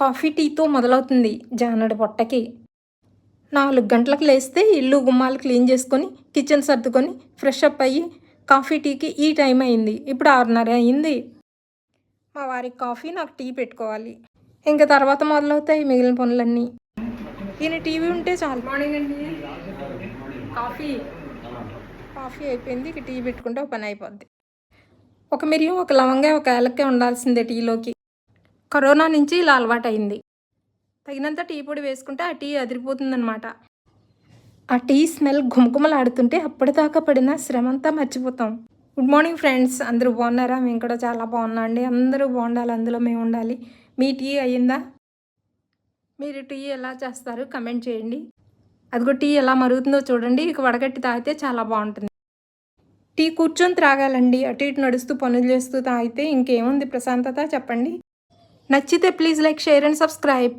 Coffee టీతో మొదలవుతుంది జానడి పొట్టకి. 4 గంటలకు లేస్తే ఇల్లు గుమ్మాలు క్లీన్ చేసుకొని కిచెన్ సర్దుకొని ఫ్రెష్ అప్ అయ్యి కాఫీ టీకి ఈ టైం అయింది. ఇప్పుడు 6:30 అయింది. మా వారికి కాఫీ, నాకు టీ పెట్టుకోవాలి. ఇంకా తర్వాత మొదలవుతాయి మిగిలిన పనులన్నీ. ఈయన టీవీ ఉంటే చాలు. మార్నింగ్ అండి. కాఫీ అయిపోయింది. ఇక టీ పెట్టుకుంటే ఒక పని అయిపోద్ది. ఒక మిరియం, ఒక లవంగా, ఒక ఏలక్కాయ ఉండాల్సిందే టీలోకి. కరోనా నుంచి ఇలా అలవాటైంది. తగినంత టీ పొడి వేసుకుంటే ఆ టీ అదిరిపోతుందనమాట. ఆ టీ స్మెల్ ఘుమఘుమలాడుతుంటే అప్పటిదాకా పడిన శ్రమంతా మర్చిపోతాం. గుడ్ మార్నింగ్ ఫ్రెండ్స్, అందరూ బాగున్నారా? మేము కూడా చాలా బాగున్నాం అండి. అందరూ బాగుండాలి, అందులో మేము ఉండాలి. మీ టీ అయ్యిందా? మీరు టీ ఎలా చేస్తారు కమెంట్ చేయండి. అదిగో టీ ఎలా మరుగుతుందో చూడండి. ఇక వడగట్టి తాగితే చాలా బాగుంటుంది. టీ కూర్చొని త్రాగాలండి. అటు ఇటు నడుస్తూ పనులు చేస్తూ తాగితే ఇంకేముంది ప్రశాంతత చెప్పండి. నచ్చితే please like, share and subscribe.